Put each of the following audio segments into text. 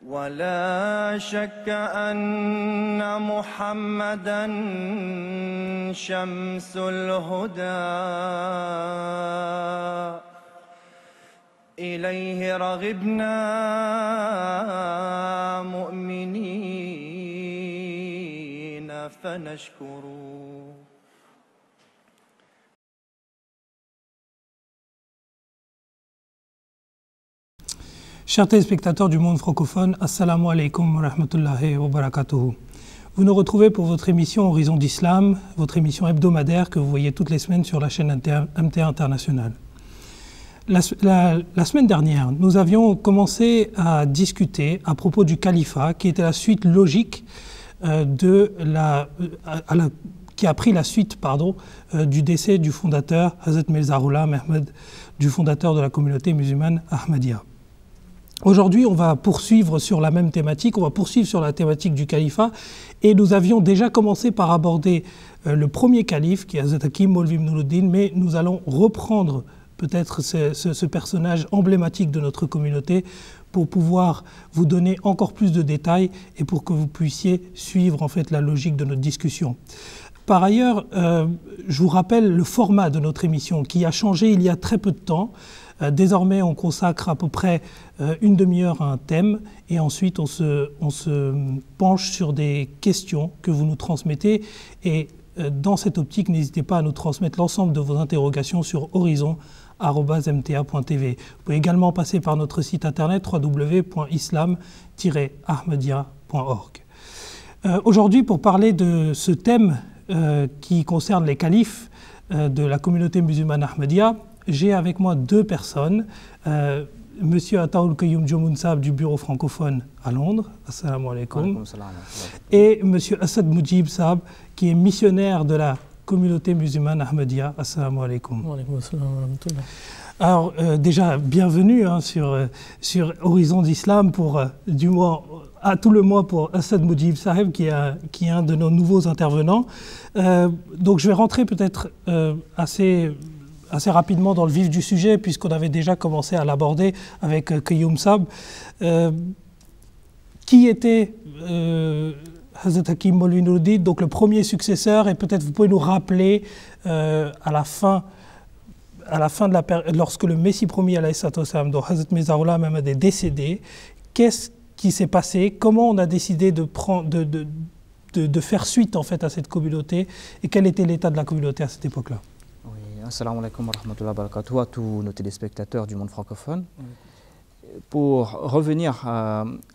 ولا شك أن محمدًا شمس الهدى إليه رغبنا مؤمنين فنشكر. Chers téléspectateurs du monde francophone, Assalamu alaikum wa rahmatullahi wa barakatuhu. Vous nous retrouvez pour votre émission Horizon d'Islam, votre émission hebdomadaire que vous voyez toutes les semaines sur la chaîne MTA International. La semaine dernière, nous avions commencé à discuter à propos du califat, qui était la suite logique qui a pris la suite du décès du fondateur Hazrat Mirza Ghulam Ahmad, du fondateur de la communauté musulmane Ahmadiyya. Aujourd'hui, on va poursuivre sur la même thématique, on va poursuivre sur la thématique du califat, et nous avions déjà commencé par aborder le premier calife, qui est Hazrat Hakim Maulvi Ibn Nuruddin, mais nous allons reprendre peut-être ce personnage emblématique de notre communauté pour pouvoir vous donner encore plus de détails et pour que vous puissiez suivre en fait la logique de notre discussion. Par ailleurs, je vous rappelle le format de notre émission qui a changé il y a très peu de temps. Désormais, on consacre à peu près une demi-heure à un thème et ensuite on se penche sur des questions que vous nous transmettez. Et dans cette optique, n'hésitez pas à nous transmettre l'ensemble de vos interrogations sur horizon@mta.tv. Vous pouvez également passer par notre site internet www.islam-ahmadiyya.org. Aujourd'hui, pour parler de ce thème qui concerne les califes de la communauté musulmane Ahmadiyya, j'ai avec moi deux personnes, Monsieur Ataoul Qayoum Jomoun Saab du bureau francophone à Londres, assalamu alaikum, et Monsieur Assad Moujib Saab qui est missionnaire de la communauté musulmane Ahmadiyya, assalamu alaikum. Alors déjà bienvenue sur Horizon d'Islam pour à tout le mois pour Assad Moujib Saab qui est un de nos nouveaux intervenants. Donc je vais rentrer peut-être assez rapidement dans le vif du sujet, puisqu'on avait déjà commencé à l'aborder avec Qayoum Saab. Qui était Hazrat Hakim Maulvi Nuruddin, donc le premier successeur, et peut-être vous pouvez nous rappeler à la fin de la période, lorsque le Messie promis alayhi salatu wassalam, dont Hazrat Mirza Ghulam Ahmad est décédé, qu'est-ce qui s'est passé, comment on a décidé de faire suite en fait à cette communauté, et quel était l'état de la communauté à cette époque-là? Assalamu alaikum wa rahmatullahi wa barakatuh à tous nos téléspectateurs du monde francophone. Pour revenir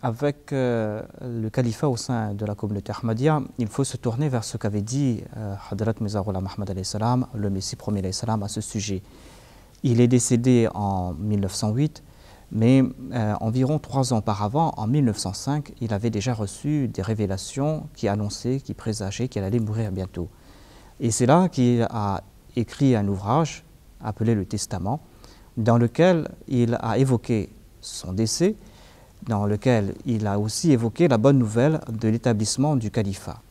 avec le califat au sein de la communauté Ahmadiyya, il faut se tourner vers ce qu'avait dit Hadrat Mirza Ghulam Ahmad alayhi salam, le Messie premier alayhi salam, à ce sujet. Il est décédé en 1908, mais environ 3 ans auparavant, en 1905, il avait déjà reçu des révélations qui annonçaient, qui présageaient qu'il allait mourir bientôt. Et c'est là qu'il a écrit un ouvrage appelé le Testament, dans lequel il a évoqué son décès, dans lequel il a aussi évoqué la bonne nouvelle de l'établissement du califat.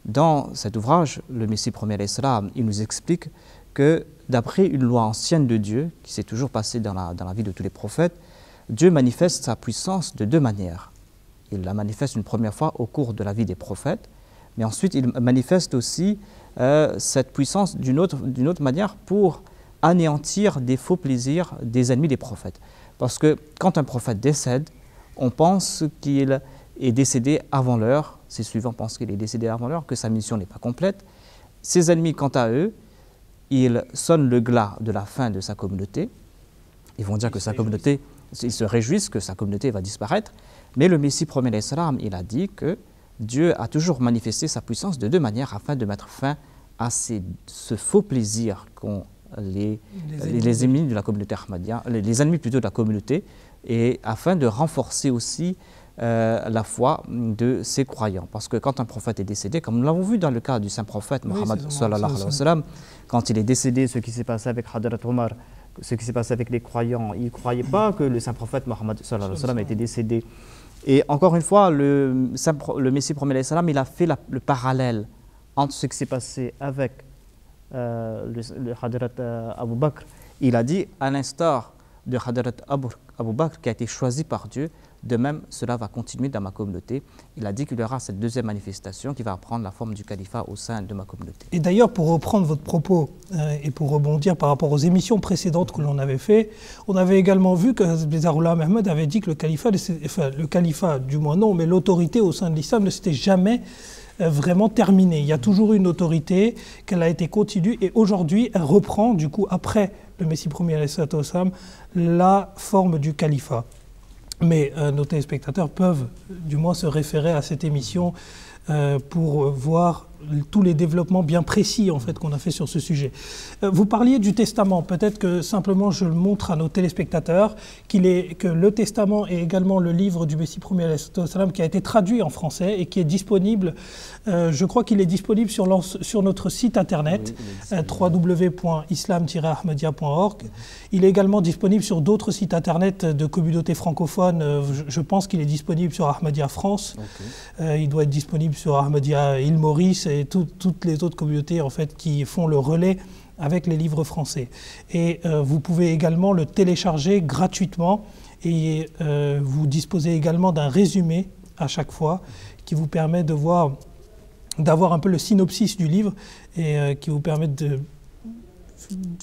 Dans cet ouvrage, le Messie premier alayhi salam, il nous explique que d'après une loi ancienne de Dieu, qui s'est toujours passée dans la vie de tous les prophètes, Dieu manifeste sa puissance de 2 manières. Il la manifeste une première fois au cours de la vie des prophètes, mais ensuite il manifeste aussi cette puissance d'une autre manière pour anéantir des faux plaisirs des ennemis des prophètes. Parce que quand un prophète décède, on pense qu'il est décédé avant l'heure, ses suivants pensent qu'il est décédé avant l'heure, que sa mission n'est pas complète. Ses ennemis, quant à eux, ils sonnent le glas de la fin de sa communauté. Ils vont dire que sa communauté, ils se réjouissent que sa communauté va disparaître. Mais le Messie premier alayhi salam, il a dit que Dieu a toujours manifesté sa puissance de 2 manières afin de mettre fin à ce faux plaisir qu'ont les ennemis de la communauté Ahmadiyya, les ennemis plutôt de la communauté, et afin de renforcer aussi la foi de ses croyants. Parce que quand un prophète est décédé, comme nous l'avons vu dans le cas du saint prophète Mohammed sallallahu alayhi wa sallam, quand il est décédé, ce qui s'est passé avec Hadrat Omar, ce qui s'est passé avec les croyants, ils ne croyaient pas que le saint prophète Mohammed sallallahu alayhi wa sallam était décédé. Et encore une fois, le Messie premier alayhi salam, il a fait le parallèle entre ce qui s'est passé avec le Hadrat Abu Bakr. Il a dit, à l'instar de Hadrat Abu Bakr qui a été choisi par Dieu, de même cela va continuer dans ma communauté. Il a dit qu'il y aura cette deuxième manifestation qui va prendre la forme du califat au sein de ma communauté. Et d'ailleurs, pour reprendre votre propos et pour rebondir par rapport aux émissions précédentes que l'on avait fait, on avait également vu que Hazrat Mirza Ghulam Ahmad avait dit que le califat, du moins non, mais l'autorité au sein de l'islam ne s'était jamais vraiment terminée. Il y a toujours eu une autorité, qu'elle a été continue, et aujourd'hui, elle reprend, du coup, après le Messie premier, la forme du califat. Mais nos téléspectateurs peuvent du moins se référer à cette émission pour voir tous les développements bien précis en fait qu'on a fait sur ce sujet. Vous parliez du testament, peut-être que simplement je le montre à nos téléspectateurs que le testament est également le livre du Messie premier qui a été traduit en français et qui est disponible, je crois qu'il est disponible sur notre site internet www.islam-ahmadiyya.org. Il est également disponible sur d'autres sites internet de communautés francophones. Je pense qu'il est disponible sur Ahmadiyya France. Il doit être disponible sur Ahmadiyya Île Maurice et toutes les autres communautés en fait qui font le relais avec les livres français. Et vous pouvez également le télécharger gratuitement et vous disposez également d'un résumé à chaque fois qui vous permet d'avoir un peu le synopsis du livre et qui vous permet de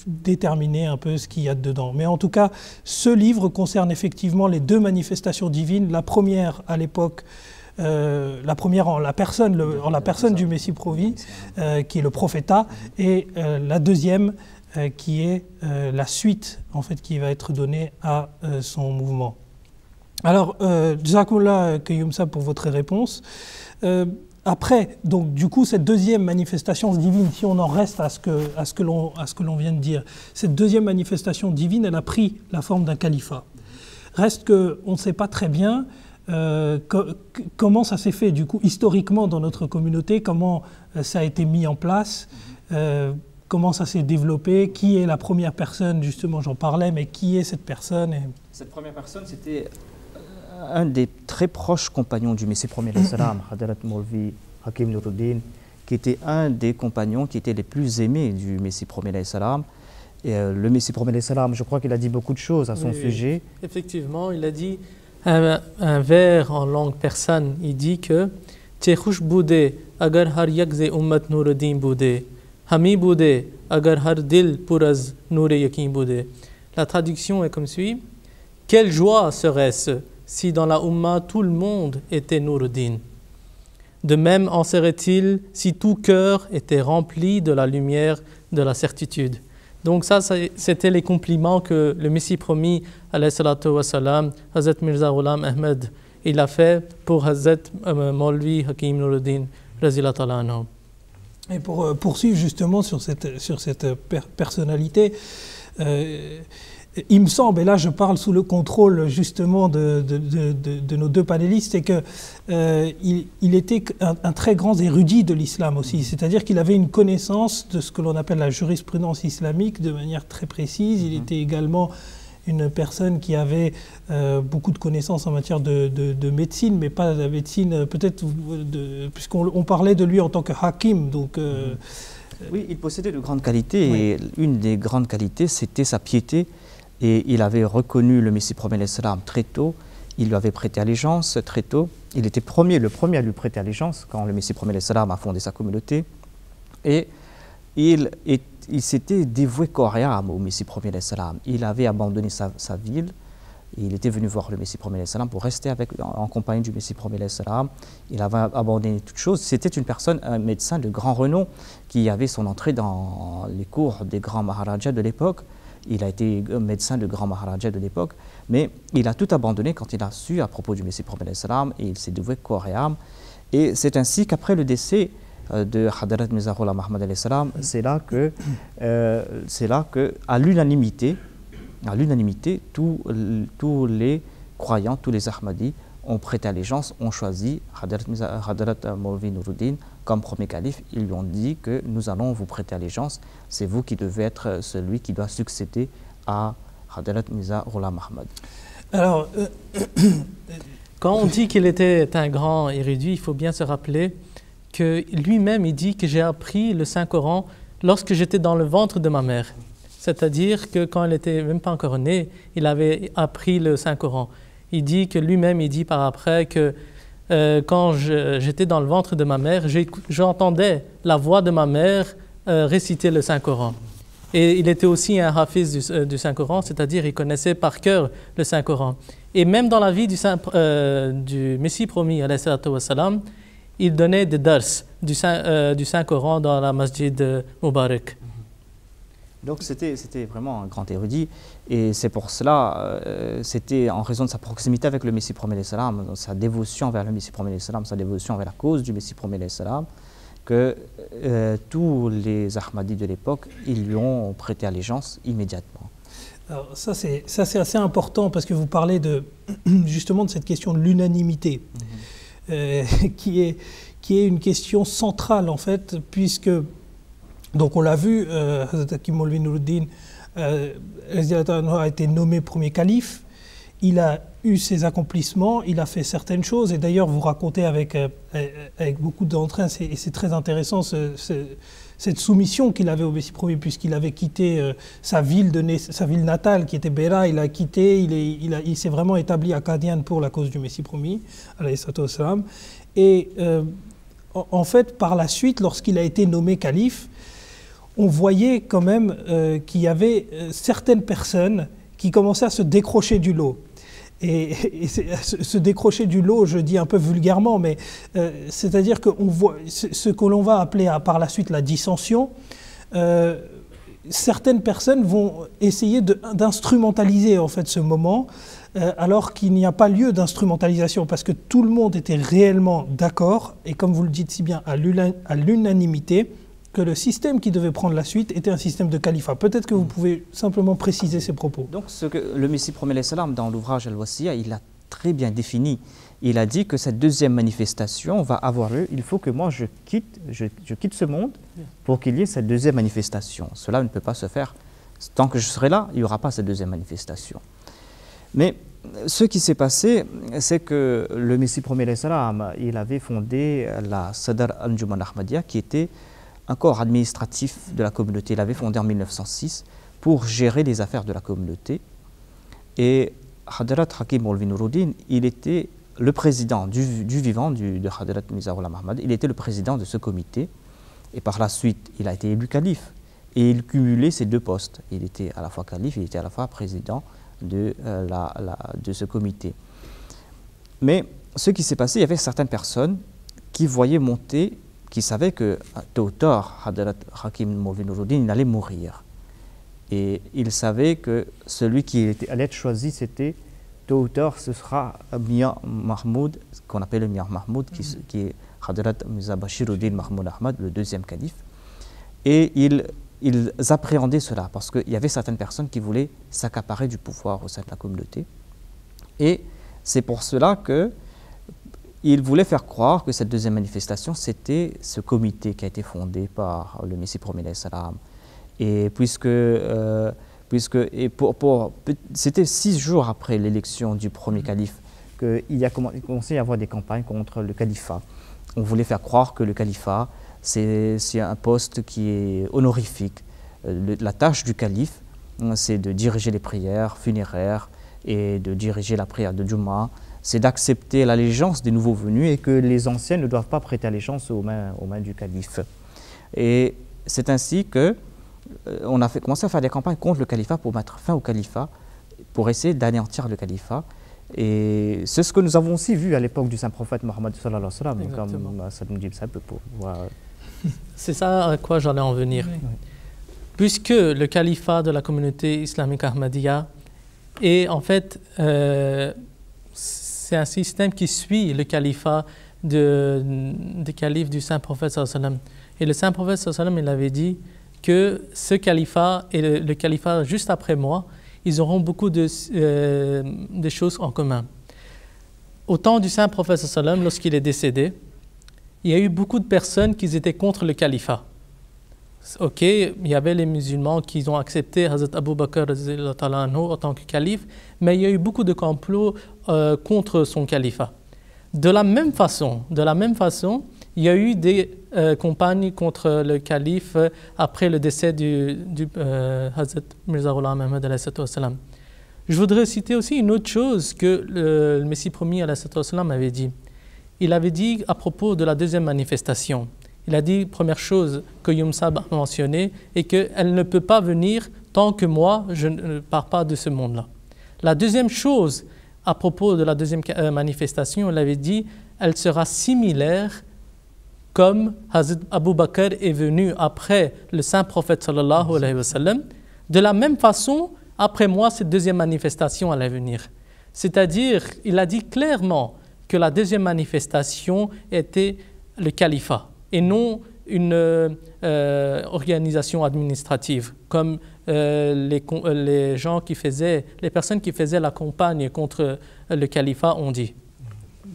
déterminer un peu ce qu'il y a dedans. Mais en tout cas, ce livre concerne effectivement les deux manifestations divines. La première à l'époque, la première en la personne du Messie Provi, qui est le prophétat, et la deuxième qui est la suite en fait qui va être donnée à son mouvement. Alors, Jazakumullah Kayumsa pour votre réponse. Après, donc du coup, cette deuxième manifestation divine, si on en reste à ce que l'on vient de dire, cette deuxième manifestation divine, elle a pris la forme d'un califat. Reste qu'on ne sait pas très bien comment ça s'est fait, du coup, historiquement dans notre communauté, comment ça a été mis en place, comment ça s'est développé, qui est la première personne, justement, j'en parlais, mais qui est cette personne Cette première personne, c'était un des très proches compagnons du Messie premier salam, Hadrat Maulvi Hakim Nuruddin, qui était un des compagnons qui étaient les plus aimés du Messie premier salam. Et le Messie premier salam, je crois qu'il a dit beaucoup de choses à son sujet. Effectivement, il a dit un vers en langue persane. Il dit que Tchekhush Boudé, agar har yakze ummat Nuruddin Boudé, Hami Boudé, agar har dil puraz Noure Yakin Boudé. La traduction est comme suit. Quelle joie serait-ce si dans la Ummah tout le monde était Nuruddin. De même en serait-il si tout cœur était rempli de la lumière de la certitude. Donc ça, c'était les compliments que le Messie promis, alayhi salatu wa salam, Hazrat Mirza Ghulam Ahmad, il a fait pour Hazrat Maulvi Hakim Nuruddin, raziyallahu ta'ala anhu. Et pour poursuivre justement sur cette personnalité, il me semble, et là je parle sous le contrôle justement de nos deux panélistes, c'est qu'il était un très grand érudit de l'islam aussi, c'est-à-dire qu'il avait une connaissance de ce que l'on appelle la jurisprudence islamique de manière très précise. Il était également une personne qui avait beaucoup de connaissances en matière de médecine, mais pas de la médecine peut-être, puisqu'on parlait de lui en tant que hakim, donc... oui, il possédait de grandes qualités, oui. Et une des grandes qualités, c'était sa piété. Et il avait reconnu le Messie premier salam très tôt, il lui avait prêté allégeance très tôt. Il était le premier à lui prêter allégeance quand le Messie premier salam a fondé sa communauté. Et il s'était dévoué corps et âme au Messie premier salam. Il avait abandonné sa ville, et il était venu voir le Messie premier salam pour rester en compagnie du Messie premier salam. Il avait abandonné toutes choses. C'était une personne, un médecin de grand renom, qui avait son entrée dans les cours des grands maharajas de l'époque. Il a été médecin de grand maharaja de l'époque, mais il a tout abandonné quand il a su à propos du Messie premier salam et il s'est dévoué corps et âme. Et c'est ainsi qu'après le décès de Hadrat Mirza Ghulam Ahmad alayhi salam, c'est là que à l'unanimité, tous les croyants, tous les Ahmadis ont prêté allégeance, ont choisi Hadrat Maulvi Nuruddin comme premier calife. Ils lui ont dit que nous allons vous prêter allégeance, c'est vous qui devez être celui qui doit succéder à Hadrat Mirza Ghulam Ahmad. Alors, quand on dit qu'il était un grand érudit, il faut bien se rappeler que lui-même, il dit que j'ai appris le Saint-Coran lorsque j'étais dans le ventre de ma mère. C'est-à-dire que quand il n'était même pas encore né, il avait appris le Saint-Coran. Il dit que lui-même, il dit par après que quand j'étais dans le ventre de ma mère, j'entendais la voix de ma mère réciter le Saint-Coran. Et il était aussi un hafiz du Saint-Coran, c'est-à-dire il connaissait par cœur le Saint-Coran. Et même dans la vie du Messie promis, alayhi salatu wassalam, il donnait des dars du Saint-Coran dans la masjid Mubarak. Donc c'était vraiment un grand érudit, et c'est pour cela, c'était en raison de sa proximité avec le Messie promis, sa dévotion vers le Messie promis, sa dévotion vers la cause du Messie promis, que tous les Ahmadis de l'époque, ils lui ont prêté allégeance immédiatement. Alors ça c'est assez important parce que vous parlez justement de cette question de l'unanimité, qui est une question centrale en fait, puisque donc on l'a vu, Hazrat Hakim Maulvi Nuruddin a été nommé premier calife, il a eu ses accomplissements, il a fait certaines choses, et d'ailleurs vous racontez avec beaucoup d'entrain, et c'est très intéressant cette soumission qu'il avait au Messie premier, puisqu'il avait quitté sa ville natale qui était Beira, il a quitté, il s'est vraiment établi à Qadian pour la cause du Messie promis, alayhi salatu wassalam. Et en fait, par la suite, lorsqu'il a été nommé calife, on voyait quand même qu'il y avait certaines personnes qui commençaient à se décrocher du lot. Et se décrocher du lot, je dis un peu vulgairement, mais c'est-à-dire qu'on voit ce que l'on va appeler par la suite la dissension. Certaines personnes vont essayer d'instrumentaliser en fait ce moment, alors qu'il n'y a pas lieu d'instrumentalisation, parce que tout le monde était réellement d'accord, et comme vous le dites si bien, à l'unanimité, que le système qui devait prendre la suite était un système de califat. Peut-être que vous pouvez simplement préciser ces propos. Donc ce que le Messie promet salam dans l'ouvrage Al-Wasiya, il a très bien défini. Il a dit que cette deuxième manifestation va avoir lieu, il faut que moi je quitte ce monde pour qu'il y ait cette deuxième manifestation. Cela ne peut pas se faire. Tant que je serai là, il n'y aura pas cette deuxième manifestation. Mais ce qui s'est passé, c'est que le Messie promet salam, il avait fondé la Sadr Anjuman Ahmadiyya, qui était un corps administratif de la communauté. Il l'avait fondé en 1906 pour gérer les affaires de la communauté. Et Hadrat Hakim Maulvi Nuruddin, il était le président du vivant de Hadrat Mirza Ghulam Ahmad. Il était le président de ce comité. Et par la suite, il a été élu calife. Et il cumulait ces deux postes. Il était à la fois calife, il était à la fois président de ce comité. Mais ce qui s'est passé, il y avait certaines personnes qui voyaient monter, qui savait que tôt ou tard, Hadrat Hakim Maulvi Nuruddin allait mourir. Et il savait que celui qui allait être choisi, c'était tôt ou tard, ce sera Mian Mahmoud, qu'on appelle le Mian Mahmoud, qui est Hadrat Mirza Bashiruddin Mahmoud Ahmad, le deuxième calife. Et ils appréhendaient cela, parce qu'il y avait certaines personnes qui voulaient s'accaparer du pouvoir au sein de la communauté. Et c'est pour cela que il voulait faire croire que cette deuxième manifestation, c'était ce comité qui a été fondé par le Messie promis salam. Et c'était 6 jours après l'élection du premier calife qu'il a commencé à y avoir des campagnes contre le califat. On voulait faire croire que le califat, c'est un poste qui est honorifique. La tâche du calife, c'est de diriger les prières funéraires et de diriger la prière de Jumu'ah. C'est d'accepter l'allégeance des nouveaux venus et que les anciens ne doivent pas prêter allégeance aux mains du calife. Et c'est ainsi que on a commencé à faire des campagnes contre le califat pour mettre fin au califat, pour essayer d'anéantir le califat. Et c'est ce que nous avons aussi vu à l'époque du saint prophète Mohammed sallallahu alayhi wa sallam, comme Salim Jib Sahib pour voir. C'est ça à quoi j'allais en venir. Oui. Puisque le califat de la communauté islamique Ahmadiyya est en fait c'est un système qui suit le califat des califes du saint prophète sallallahu alayhi wa sallam. Et le saint prophète sallallahu alayhi wa sallam, il avait dit que ce califat et le califat juste après moi, ils auront beaucoup de choses en commun. Au temps du saint prophète sallallahu alayhi wa sallam, lorsqu'il est décédé, il y a eu beaucoup de personnes qui étaient contre le califat. Ok, il y avait les musulmans qui ont accepté Hazrat Abu Bakr en tant que calife, mais il y a eu beaucoup de complots contre son califat. De la même façon, il il y a eu des campagnes contre le calife après le décès du Hazrat Mirza Ghulam Ahmad alayhi salam. Je voudrais citer aussi une autre chose que le Messie promis alayhi salam avait dit. Il avait dit à propos de la deuxième manifestation. Il a dit, première chose que Yumsab a mentionné, et qu'elle ne peut pas venir tant que moi, je ne pars pas de ce monde-là. La deuxième chose, à propos de la deuxième manifestation, il avait dit, elle sera similaire comme Hazrat Abu Bakr est venu après le saint prophète sallallahu alayhi wa sallam. De la même façon, après moi, cette deuxième manifestation allait venir. C'est-à-dire, il a dit clairement que la deuxième manifestation était le califat et non une organisation administrative comme les gens qui faisaient, les personnes qui faisaient la campagne contre le califat ont dit.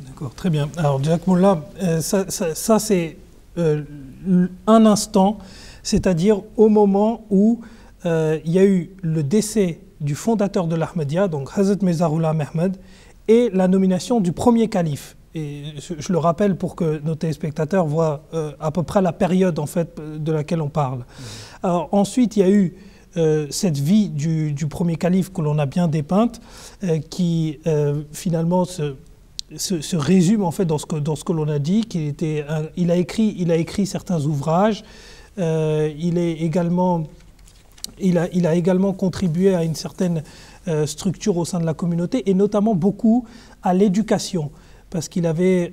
D'accord, très bien. Alors, Jack Moula, ça c'est un instant, c'est-à-dire au moment où il y a eu le décès du fondateur de l'Ahmadiyya, donc Hazrat Mirza Ghulam Ahmad, et la nomination du premier calife. Et je le rappelle pour que nos téléspectateurs voient à peu près la période en fait, de laquelle on parle. Alors, ensuite, il y a eu cette vie du premier calife que l'on a bien dépeinte, qui finalement se résume en fait dans ce que l'on a dit, il a écrit certains ouvrages, il a également contribué à une certaine structure au sein de la communauté et notamment beaucoup à l'éducation. Parce qu'il avait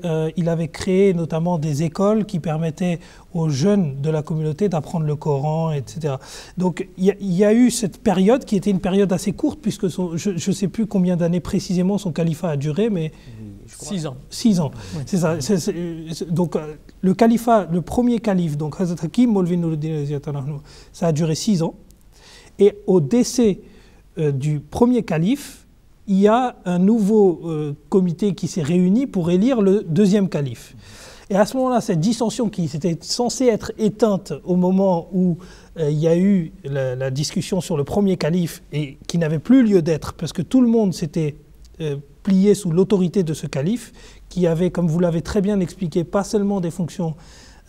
créé notamment des écoles qui permettaient aux jeunes de la communauté d'apprendre le Coran, etc. Donc il y a eu cette période qui était une période assez courte, puisque je ne sais plus combien d'années précisément son califat a duré, mais... 6 ans. 6 ans, oui. C'est ça. Donc le califat, le premier calife, donc Hazrat Hakim Maulvi Nuruddin, ça a duré 6 ans. Et au décès du premier calife, il y a un nouveau comité qui s'est réuni pour élire le deuxième calife. Et à ce moment-là, cette dissension qui était censée être éteinte au moment où il y a eu la discussion sur le premier calife et qui n'avait plus lieu d'être parce que tout le monde s'était plié sous l'autorité de ce calife qui avait, comme vous l'avez très bien expliqué, pas seulement des fonctions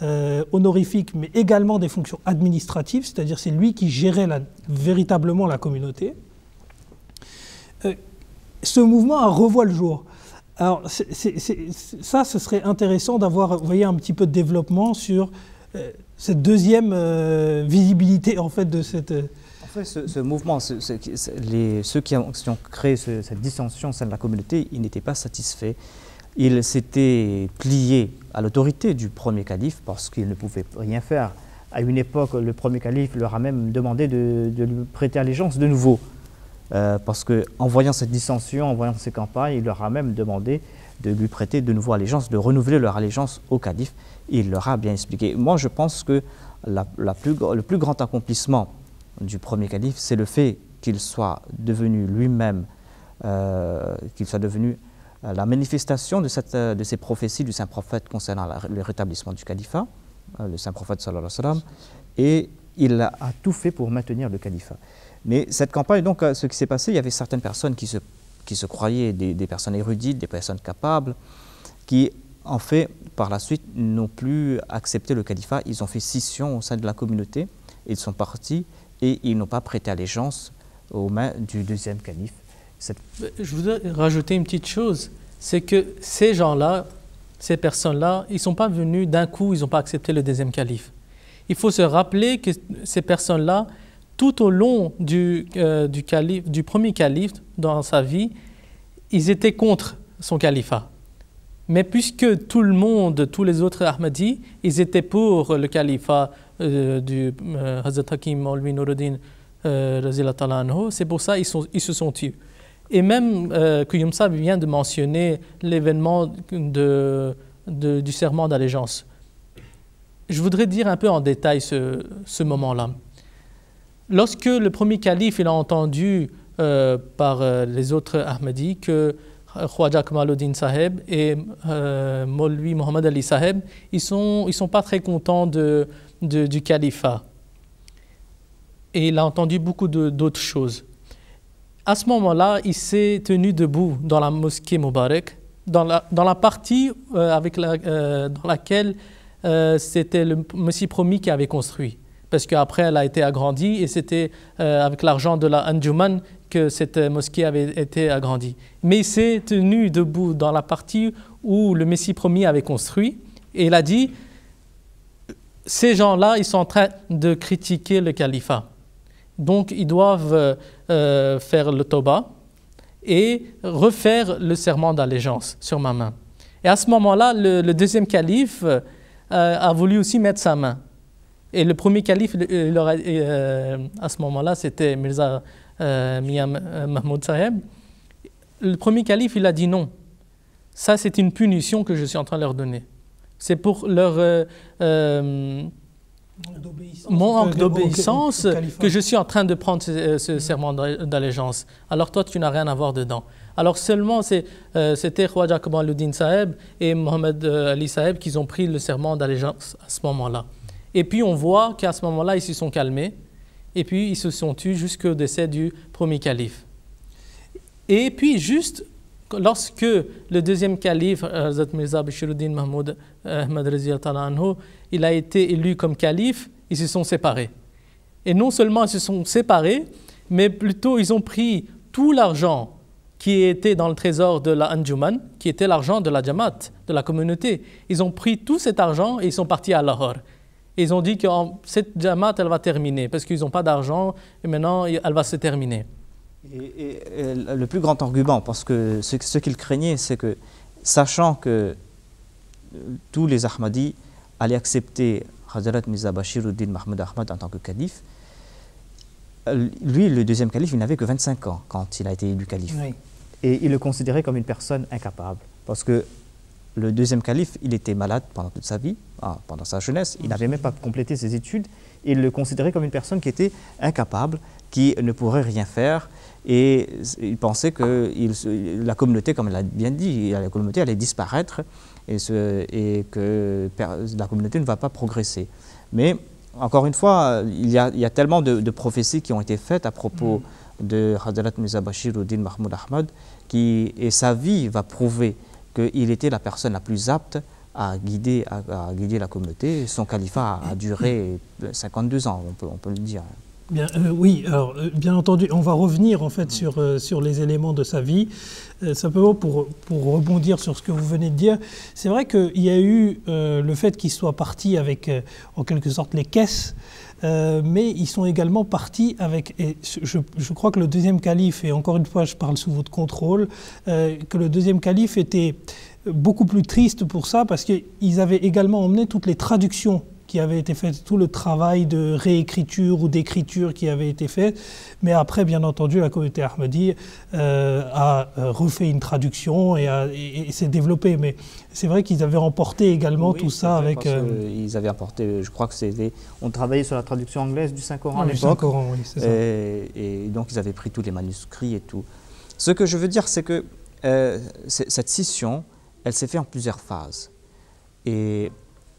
honorifiques mais également des fonctions administratives, c'est-à-dire c'est lui qui gérait véritablement la communauté. Ce mouvement revoit le jour. Alors, ça, ce serait intéressant d'avoir, vous voyez, un petit peu de développement sur cette deuxième visibilité, en fait, de cette... En fait, ce mouvement, ceux qui ont créé cette dissension au sein de la communauté, ils n'étaient pas satisfaits. Ils s'étaient pliés à l'autorité du premier calife parce qu'ils ne pouvaient rien faire. À une époque, le premier calife leur a même demandé de lui prêter allégeance de nouveau. Parce qu'en voyant cette dissension, en voyant ces campagnes, il leur a même demandé de lui prêter de nouveau allégeance, de renouveler leur allégeance au calife. Il leur a bien expliqué. Moi, je pense que le plus grand accomplissement du premier calife, c'est le fait qu'il soit devenu lui-même, qu'il soit devenu la manifestation de ces prophéties du saint prophète concernant le rétablissement du califat, le saint prophète sallallahu alayhi wa sallam, et il a tout fait pour maintenir le califat. Mais cette campagne, donc, ce qui s'est passé, il y avait certaines personnes qui se croyaient des personnes érudites, des personnes capables, qui, en fait, par la suite, n'ont plus accepté le califat. Ils ont fait scission au sein de la communauté, ils sont partis et ils n'ont pas prêté allégeance aux mains du deuxième calife. Je voudrais rajouter une petite chose, c'est que ces gens-là, ces personnes-là, ils ne sont pas venus d'un coup, ils n'ont pas accepté le deuxième calife. Il faut se rappeler que ces personnes-là, tout au long du premier calife dans sa vie, ils étaient contre son califat. Mais puisque tout le monde, tous les autres Ahmadis, ils étaient pour le califat du Hazrat Hakim Maulvi Nuruddin, c'est pour ça qu'ils se sont tués. Et même Yumsab vient de mentionner l'événement du serment d'allégeance. Je voudrais dire un peu en détail ce moment-là. Lorsque le premier calife il a entendu par les autres Ahmadis que Khwaja Kamaluddin Saheb et Maulvi Muhammad Ali Saheb, ils sont pas très contents du califat. Et il a entendu beaucoup d'autres choses. À ce moment-là, il s'est tenu debout dans la mosquée Moubarak, dans la partie dans laquelle c'était le Messie promis qui avait construit. Parce qu'après, elle a été agrandie et c'était avec l'argent de la Anjuman que cette mosquée avait été agrandie. Mais il s'est tenu debout dans la partie où le Messie promis avait construit et il a dit, ces gens-là, ils sont en train de critiquer le califat. Donc, ils doivent faire le tauba et refaire le serment d'allégeance sur ma main. Et à ce moment-là, le deuxième calife a voulu aussi mettre sa main. Et le premier calife, à ce moment-là, c'était Mirza Mian Mahmoud Saheb. Le premier calife, il a dit non. Ça, c'est une punition que je suis en train de leur donner. C'est pour leur manque d'obéissance que je suis en train de prendre ce serment d'allégeance. Alors toi, tu n'as rien à voir dedans. Alors seulement, c'était Khwaja Kamaluddin Saheb et Mohamed Ali Saheb qui ont pris le serment d'allégeance à ce moment-là. Et puis on voit qu'à ce moment-là, ils se sont calmés et puis ils se sont tus jusqu'au décès du premier calife. Et puis juste lorsque le deuxième calife, Hazrat Mirza Bashiruddin Mahmoud Ahmad Radiyallahu anhu, il a été élu comme calife, ils se sont séparés. Et non seulement ils se sont séparés, mais plutôt ils ont pris tout l'argent qui était dans le trésor de la Anjuman, qui était l'argent de la Jamaat, de la communauté. Ils ont pris tout cet argent et ils sont partis à Lahore. Et ils ont dit que cette Jamaat, elle va terminer, parce qu'ils n'ont pas d'argent, et maintenant, elle va se terminer. Et le plus grand argument, parce que ce qu'ils craignaient, c'est que, sachant que tous les Ahmadis allaient accepter Hazrat Mirza Bashiruddin Mahmoud Ahmad en tant que calife, lui, le deuxième calife, il n'avait que 25 ans quand il a été élu calife. Oui. Et il le considérait comme une personne incapable, parce que le deuxième calife, il était malade pendant toute sa vie, pendant sa jeunesse, il n'avait même pas complété ses études, et il le considérait comme une personne qui était incapable, qui ne pourrait rien faire, et il pensait que la communauté, comme elle a bien dit, la communauté allait disparaître, et que la communauté ne va pas progresser. Mais, encore une fois, il y a tellement de prophéties qui ont été faites à propos de Hazrat Mirza Bashiruddin Mahmoud Ahmad, et sa vie va prouver qu'il était la personne la plus apte à guider la communauté. Son califat a duré 52 ans, on peut le dire. Bien, oui, alors bien entendu, on va revenir en fait sur les éléments de sa vie. Simplement pour rebondir sur ce que vous venez de dire, c'est vrai qu'il y a eu le fait qu'il soit parti avec en quelque sorte les caisses, mais ils sont également partis avec, et je crois que le deuxième calife, et encore une fois je parle sous votre contrôle, que le deuxième calife était beaucoup plus triste pour ça, parce qu'ils avaient également emmené toutes les traductions qui avait été fait, tout le travail de réécriture ou d'écriture qui avait été fait. Mais après, bien entendu, la communauté Ahmadi a refait une traduction et s'est développée. Mais c'est vrai qu'ils avaient emporté également tout ça avec... Ils avaient emporté, je crois que c'était... On travaillait sur la traduction anglaise du Saint-Coran à l'époque. Du Saint-Coran, oui, c'est ça. Et donc, ils avaient pris tous les manuscrits et tout. Ce que je veux dire, c'est que cette scission, elle s'est faite en plusieurs phases. Et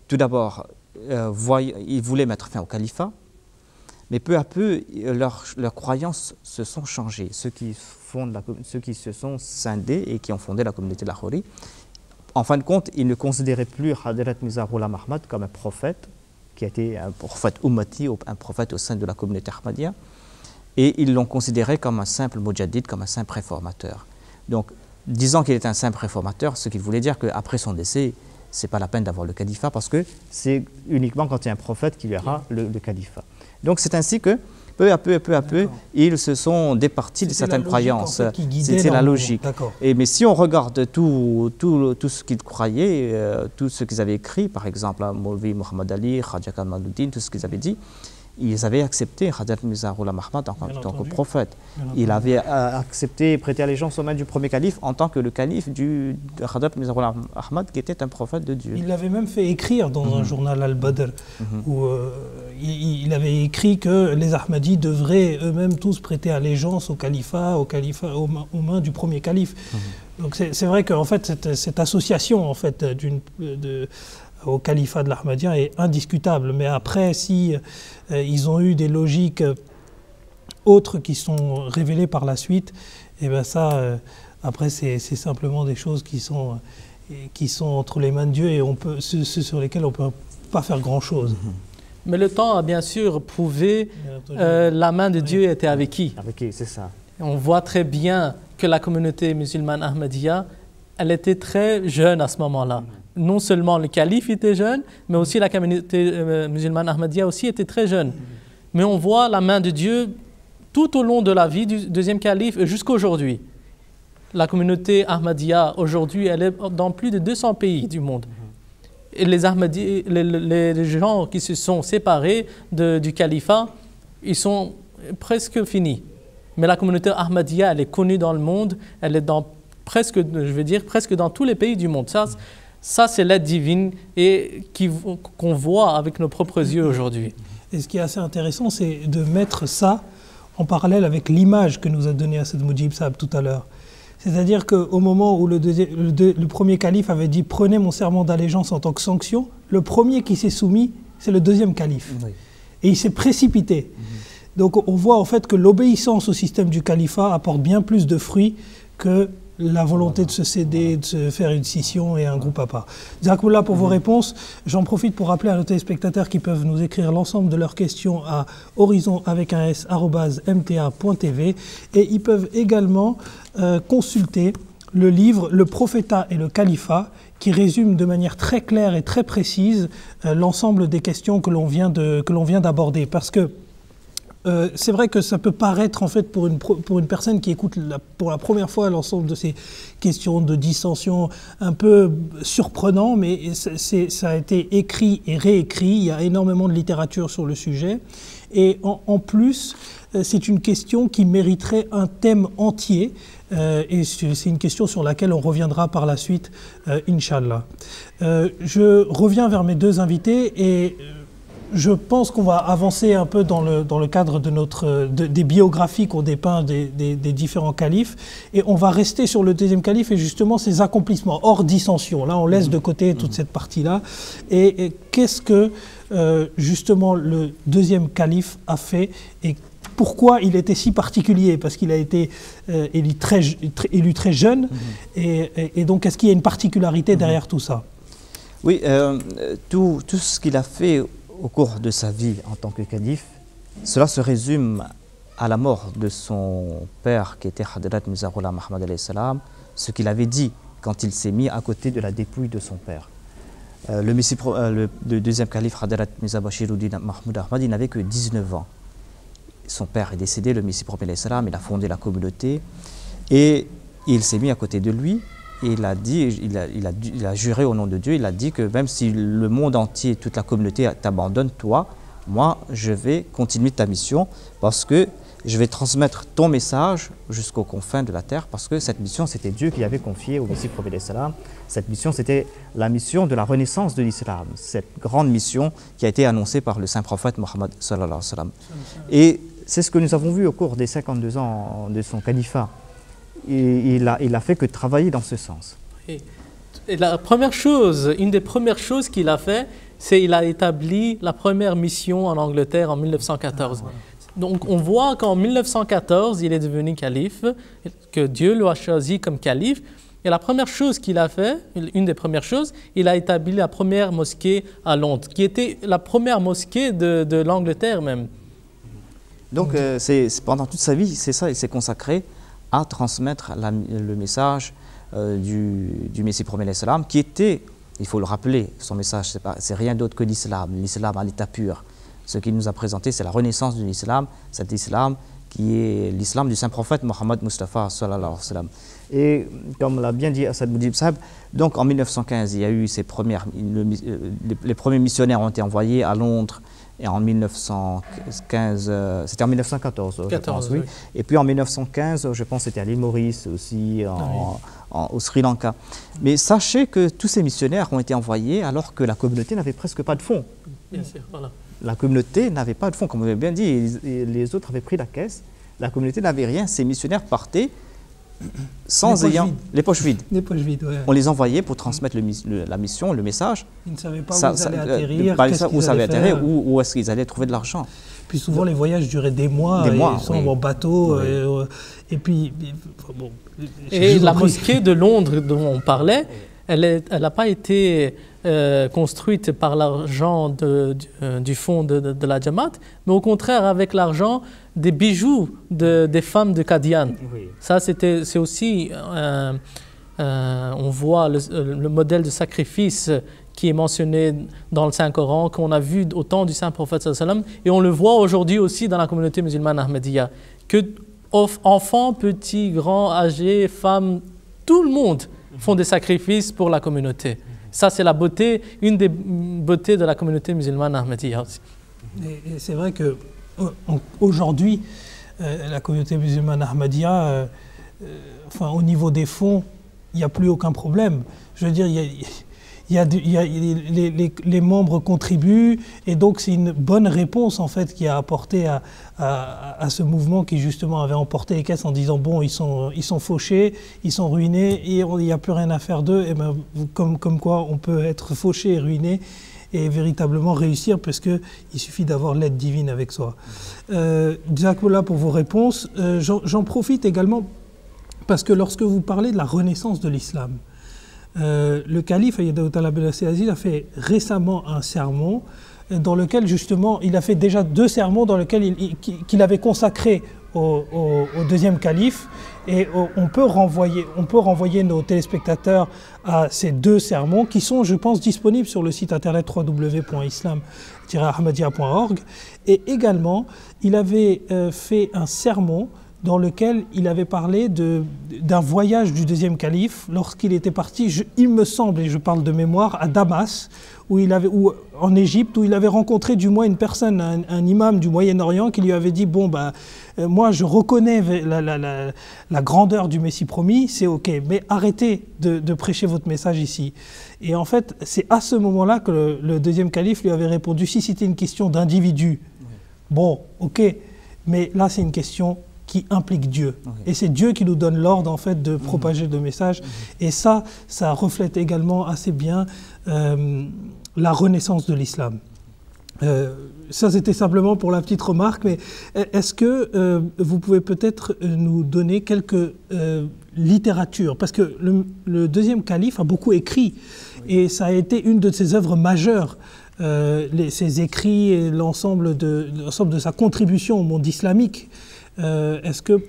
tout d'abord... ils voulaient mettre fin au califat, mais peu à peu, leurs croyances se sont changées. Ceux qui se sont scindés et qui ont fondé la communauté Lahori, en fin de compte, ils ne considéraient plus Hazrat Mirza Ghulam Ahmad comme un prophète, qui a été un prophète ummati, un prophète au sein de la communauté Ahmadiyya, et ils l'ont considéré comme un simple mujaddid, comme un simple réformateur. Donc, disant qu'il est un simple réformateur, ce qu'il voulait dire qu'après son décès, ce n'est pas la peine d'avoir le califat, parce que c'est uniquement quand il y a un prophète qu'il y aura le califat. Donc c'est ainsi que, peu à peu, ils se sont départis de certaines croyances. En fait, c'était la logique. Mais si on regarde tout ce qu'ils croyaient, tout ce qu'ils avaient écrit, par exemple, Maulvi Muhammad Ali, Khwaja Kamaluddin, tout ce qu'ils avaient dit, ils avaient accepté Hazrat Mirza Ghulam Ahmad en tant que prophète. Il avait accepté et prêté allégeance aux mains du premier calife en tant que le calife de Hazrat Mirza Ghulam Ahmad, qui était un prophète de Dieu. Il l'avait même fait écrire dans un journal Al-Badr, où il avait écrit que les Ahmadis devraient eux-mêmes tous prêter allégeance au califat, aux mains du premier calife. Donc c'est vrai qu'en fait, cette association en fait, au califat de l'Ahmadiyya est indiscutable. Mais après, si ils ont eu des logiques autres qui sont révélées par la suite, et bien ça, après, c'est simplement des choses qui sont qui sont entre les mains de Dieu et ceux sur lesquels on ne peut pas faire grand-chose. Mais le temps a bien sûr prouvé la main de Dieu était avec qui. Avec qui, c'est ça. On voit très bien que la communauté musulmane Ahmadiyya, elle était très jeune à ce moment-là. Non seulement le calife était jeune, mais aussi la communauté musulmane Ahmadiyya aussi était très jeune. Mais on voit la main de Dieu tout au long de la vie du deuxième calife jusqu'à aujourd'hui. La communauté Ahmadiyya, aujourd'hui, elle est dans plus de 200 pays du monde. Et les gens qui se sont séparés du califat, ils sont presque finis. Mais la communauté Ahmadiyya, elle est connue dans le monde, elle est dans presque dans tous les pays du monde. Ça c'est l'aide divine et qu'on voit avec nos propres yeux aujourd'hui. Et ce qui est assez intéressant, c'est de mettre ça en parallèle avec l'image que nous a donnée Assad Moujib Sahab tout à l'heure. C'est-à-dire qu'au moment où le premier calife avait dit « Prenez mon serment d'allégeance en tant que sanction », le premier qui s'est soumis, c'est le deuxième calife. Oui. Et il s'est précipité. Donc on voit en fait que l'obéissance au système du califat apporte bien plus de fruits que la volonté de se céder, de se faire une scission et un groupe à part. Jazakoullah pour vos réponses. J'en profite pour rappeler à nos téléspectateurs qui peuvent nous écrire l'ensemble de leurs questions à horizon@mta.tv et ils peuvent également consulter le livre « Le prophétat et le califat » qui résume de manière très claire et très précise l'ensemble des questions que l'on vient d'aborder. Parce que c'est vrai que ça peut paraître, en fait, pour une personne qui écoute pour la première fois l'ensemble de ces questions de dissension, un peu surprenant, mais ça a été écrit et réécrit. Il y a énormément de littérature sur le sujet. Et en plus, c'est une question qui mériterait un thème entier. Et c'est une question sur laquelle on reviendra par la suite, Inch'Allah. Je reviens vers mes deux invités et je pense qu'on va avancer un peu dans le cadre des biographies qu'on dépeint des différents califes et on va rester sur le deuxième calife et justement ses accomplissements hors dissension. Là, on laisse de côté toute cette partie-là. Et qu'est-ce que justement le deuxième calife a fait et pourquoi il était si particulier? Parce qu'il a été élu très jeune et donc est-ce qu'il y a une particularité derrière tout ça? Oui, tout ce qu'il a fait au cours de sa vie en tant que calife, cela se résume à la mort de son père qui était Hadrat Mirza Ghulam Ahmad alayhi salam, ce qu'il avait dit quand il s'est mis à côté de la dépouille de son père. Le deuxième calife Hadrat Mirza Bashiruddin Mahmoud Ahmad, il n'avait que 19 ans. Son père est décédé, le Messie prophète alayhi salam, il a fondé la communauté et il s'est mis à côté de lui. Et il a dit, il a juré au nom de Dieu, il a dit que même si le monde entier, toute la communauté t'abandonne, toi, moi, je vais continuer ta mission parce que je vais transmettre ton message jusqu'aux confins de la terre parce que cette mission, c'était Dieu qui avait confié au Messie prophète salam. Cette mission, c'était la mission de la renaissance de l'islam, cette grande mission qui a été annoncée par le saint prophète Mohammed sallallahu alayhi wa sallam. Et c'est ce que nous avons vu au cours des 52 ans de son califat. Et il a fait que travailler dans ce sens. Et la première chose, une des premières choses qu'il a fait, c'est qu'il a établi la première mission en Angleterre en 1914. Donc on voit qu'en 1914, il est devenu calife, que Dieu lui a choisi comme calife. Et la première chose qu'il a fait, une des premières choses, il a établi la première mosquée à Londres, qui était la première mosquée de l'Angleterre même. Donc pendant toute sa vie, c'est ça, il s'est consacré à transmettre le message du Messie prophète salam, qui était, il faut le rappeler, son message, c'est rien d'autre que l'islam à l'état pur. Ce qu'il nous a présenté, c'est la renaissance de l'islam, cet islam qui est l'islam du saint prophète Mohammed Mustafa sallallahu alayhi wa sallam. Et comme l'a bien dit Assad Moujib Sahab, donc en 1915, il y a eu les premiers missionnaires ont été envoyés à Londres. Et en 1915, c'était en 1914, je pense, oui. Et puis en 1915, je pense c'était à l'île Maurice aussi, au Sri Lanka. Mais sachez que tous ces missionnaires ont été envoyés alors que la communauté n'avait presque pas de fonds. Bien sûr, voilà. La communauté n'avait pas de fonds, comme vous avez bien dit, les autres avaient pris la caisse. La communauté n'avait rien, ces missionnaires partaient sans ayant les poches vides. Les poches vides, ouais. On les envoyait pour transmettre la mission, le message. Ils ne savaient pas où ils allaient atterrir, où est-ce qu'ils allaient trouver de l'argent. Puis souvent les voyages duraient des mois, ils sont en bateau. Oui. Et puis, bon. Et la mosquée de Londres dont on parlait, elle n'a pas été construite par l'argent du fonds de la Jamaat, mais au contraire avec l'argent des bijoux des femmes de Qadian. Oui. Ça, c'est aussi, on voit le modèle de sacrifice qui est mentionné dans le Saint-Coran, qu'on a vu au temps du Saint-Prophète sallallahu alayhi wa sallam, et on le voit aujourd'hui aussi dans la communauté musulmane ahmadiyya, que enfants, petits, grands, âgés, femmes, tout le monde font des sacrifices pour la communauté. Ça, c'est la beauté, une des beautés de la communauté musulmane ahmadiyya aussi. Et c'est vrai que aujourd'hui, la communauté musulmane ahmadiyya, enfin, au niveau des fonds, il n'y a plus aucun problème. Je veux dire, les membres contribuent, et donc c'est une bonne réponse en fait qui a apporté à ce mouvement qui justement avait emporté les caisses en disant bon, ils sont fauchés, ils sont ruinés et il n'y a plus rien à faire d'eux. Et ben, comme quoi on peut être fauché et ruiné et véritablement réussir, parce qu'il suffit d'avoir l'aide divine avec soi. Jazakallah pour vos réponses. J'en profite également parce que lorsque vous parlez de la renaissance de l'islam, le calife Ayyadahu Ta'ala bin Aziz a fait récemment un sermon dans lequel justement, il a fait déjà 2 sermons dans lesquels qu'il avait consacré au deuxième calife, et on peut renvoyer nos téléspectateurs à ces 2 sermons qui sont, je pense, disponibles sur le site internet www.islam-ahmadiyya.org. Et également, il avait fait un sermon dans lequel il avait parlé d'un voyage du deuxième calife lorsqu'il était parti, il me semble, et je parle de mémoire, à Damas, ou en Égypte, où il avait rencontré du moins une personne, un imam du Moyen-Orient, qui lui avait dit bon, moi je reconnais la grandeur du Messie promis, c'est ok, mais arrêtez de prêcher votre message ici. Et en fait, c'est à ce moment-là que le deuxième calife lui avait répondu si c'était une question d'individu, bon, ok, mais là c'est une question qui implique Dieu. Okay. Et c'est Dieu qui nous donne l'ordre en fait de propager le message. Et ça reflète également assez bien la renaissance de l'islam. Ça c'était simplement pour la petite remarque, mais est-ce que vous pouvez peut-être nous donner quelques littératures, parce que le deuxième calife a beaucoup écrit, et ça a été une de ses œuvres majeures. Ses écrits et l'ensemble de sa contribution au monde islamique. Est-ce que,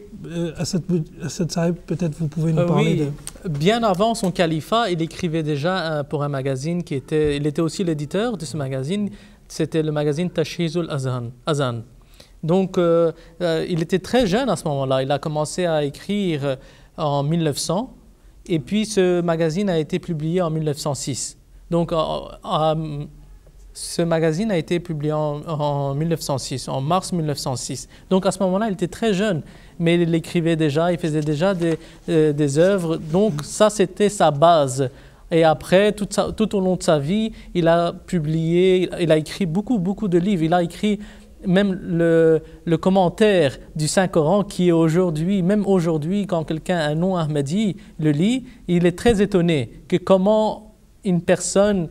Assad Saheb, peut-être vous pouvez nous parler de... Bien avant son califat, il écrivait déjà pour un magazine il était aussi l'éditeur de ce magazine, c'était le magazine Tashhizul Azan. Donc, il était très jeune à ce moment-là, il a commencé à écrire en 1900, et puis ce magazine a été publié en 1906. Donc, ce magazine a été publié en 1906, en mars 1906. Donc à ce moment-là, il était très jeune, mais il écrivait déjà, il faisait déjà des œuvres. Donc ça, c'était sa base. Et après, tout au long de sa vie, il a publié, il a écrit beaucoup de livres. Il a écrit même le commentaire du Saint-Coran qui est aujourd'hui, même aujourd'hui, quand quelqu'un, un non-Ahmadi, le lit, il est très étonné que comment une personne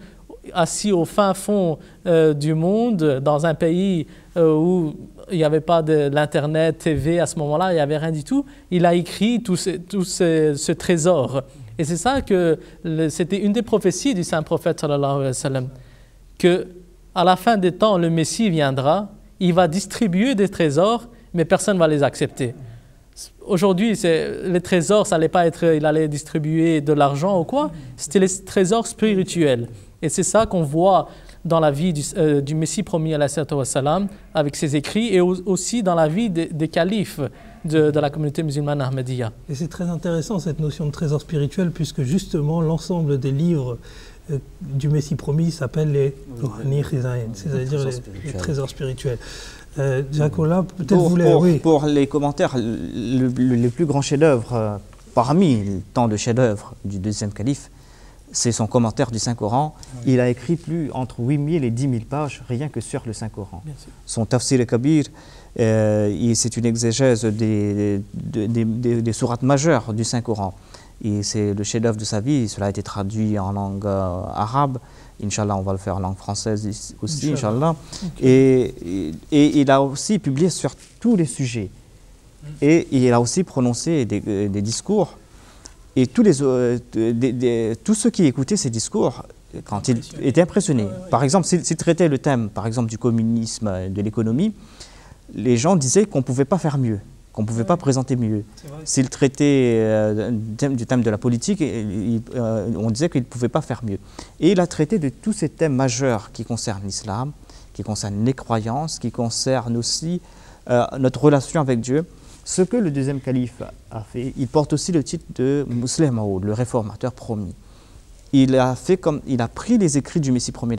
assis au fin fond du monde, dans un pays où il n'y avait pas de l'Internet, TV à ce moment-là, il n'y avait rien du tout, il a écrit tout ce trésor. Et c'est ça que c'était une des prophéties du Saint-Prophète sallallahu alayhi wa sallam, qu'à la fin des temps, le Messie viendra, il va distribuer des trésors, mais personne ne va les accepter. Aujourd'hui, les trésors, ça n'allait pas être, il allait distribuer de l'argent ou quoi, c'était les trésors spirituels. Et c'est ça qu'on voit dans la vie du Messie promis alayhi salam, avec ses écrits, et aussi dans la vie des califes de la communauté musulmane ahmadiyya. Et c'est très intéressant cette notion de trésor spirituel, puisque justement l'ensemble des livres du Messie promis s'appellent les Ruhani Khizain, c'est-à-dire les trésors spirituels. Jazakallah, peut-être vous voulez... Oui. Pour les commentaires, le plus grand chef-d'œuvre parmi tant de chefs-d'œuvre du deuxième calife, c'est son commentaire du Saint-Coran. Oui. Il a écrit entre 8000 et 10 000 pages rien que sur le Saint-Coran. Son Tafsir al-Kabir, c'est une exégèse des sourates majeures du Saint-Coran. Et c'est le chef-d'œuvre de sa vie. Cela a été traduit en langue arabe. Inch'Allah, on va le faire en langue française aussi, Inch'Allah. Okay. Et il a aussi publié sur tous les sujets. Et il a aussi prononcé des discours Et tous ceux qui écoutaient ces discours, quand ils étaient impressionnés. Par exemple, s'ils traitaient le thème, par exemple, du communisme, de l'économie, les gens disaient qu'on ne pouvait pas faire mieux, qu'on ne pouvait pas présenter mieux. S'ils traitaient du thème de la politique, on disait qu'ils ne pouvaient pas faire mieux. Et il a traité de tous ces thèmes majeurs qui concernent l'islam, qui concernent les croyances, qui concernent aussi notre relation avec Dieu. Ce que le deuxième calife a fait, il porte aussi le titre de Musleh Maoud, le réformateur promis. Il a pris les écrits du Messie premier,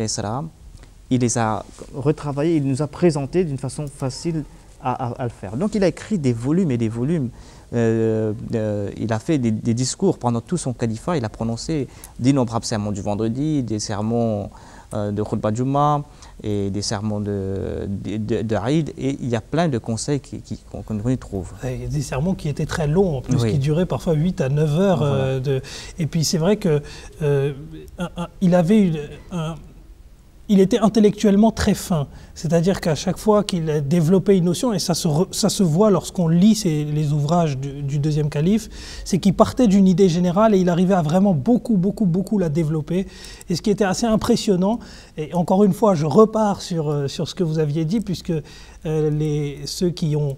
il les a retravaillés, il nous a présentés d'une façon facile à le faire. Donc il a écrit des volumes et des volumes. Il a fait des discours pendant tout son califat. Il a prononcé d'innombrables sermons du vendredi, des sermons de Khutbah Juma et des sermons de Aïd. Et il y a plein de conseils qu'on y trouve. Et des sermons qui étaient très longs, en plus, qui duraient parfois 8 à 9 heures. Voilà. Et puis c'est vrai que il était intellectuellement très fin, c'est-à-dire qu'à chaque fois qu'il développait une notion, et ça se voit lorsqu'on lit les ouvrages du deuxième calife, c'est qu'il partait d'une idée générale et il arrivait à vraiment beaucoup la développer. Et ce qui était assez impressionnant, et encore une fois je repars sur ce que vous aviez dit, puisque ceux qui ont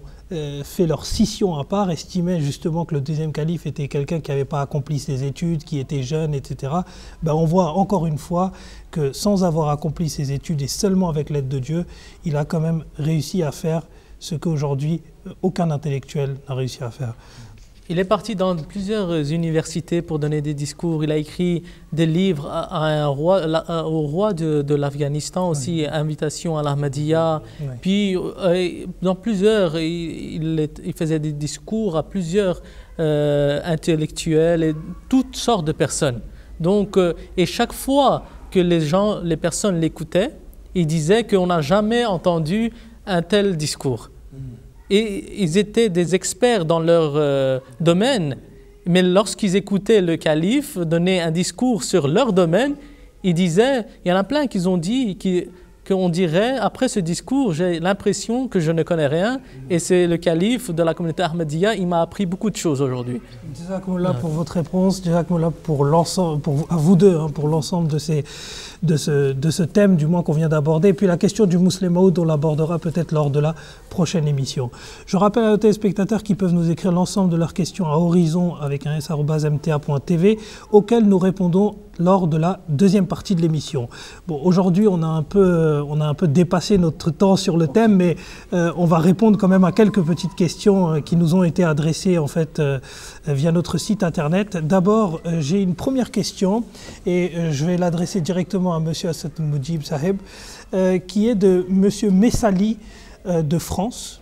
fait leur scission à part, estimaient justement que le deuxième calife était quelqu'un qui n'avait pas accompli ses études, qui était jeune, etc. Ben, on voit encore une fois que sans avoir accompli ses études et seulement avec l'aide de Dieu, il a quand même réussi à faire ce qu'aujourd'hui aucun intellectuel n'a réussi à faire. Il est parti dans plusieurs universités pour donner des discours. Il a écrit des livres au roi de l'Afghanistan aussi, Invitation à l'Ahmadiyya. Puis dans plusieurs, il faisait des discours à plusieurs intellectuels et toutes sortes de personnes. Donc, et chaque fois que les personnes l'écoutaient, il disait qu'on n'a jamais entendu un tel discours. Et ils étaient des experts dans leur domaine, mais lorsqu'ils écoutaient le calife donner un discours sur leur domaine, ils disaient, il y en a plein qui ont dit qu'on dirait, après ce discours, j'ai l'impression que je ne connais rien, et c'est le calife de la communauté Ahmadiyya, il m'a appris beaucoup de choses aujourd'hui. Jazakumullah pour votre réponse, Jazakumullah pour l'ensemble, à vous deux, pour l'ensemble de ce thème, du moins qu'on vient d'aborder. Et puis la question du Musleh Maoud, on l'abordera peut-être lors de la prochaine émission. Je rappelle à nos téléspectateurs qui peuvent nous écrire l'ensemble de leurs questions à horizon avec un s@mta.tv, auxquelles nous répondons lors de la deuxième partie de l'émission. Bon, aujourd'hui, on a un peu dépassé notre temps sur le thème, mais on va répondre quand même à quelques petites questions qui nous ont été adressées en fait via notre site internet. D'abord, j'ai une première question et je vais l'adresser directement à Monsieur Asad Moudjib Saheb, qui est de Monsieur Messali de France.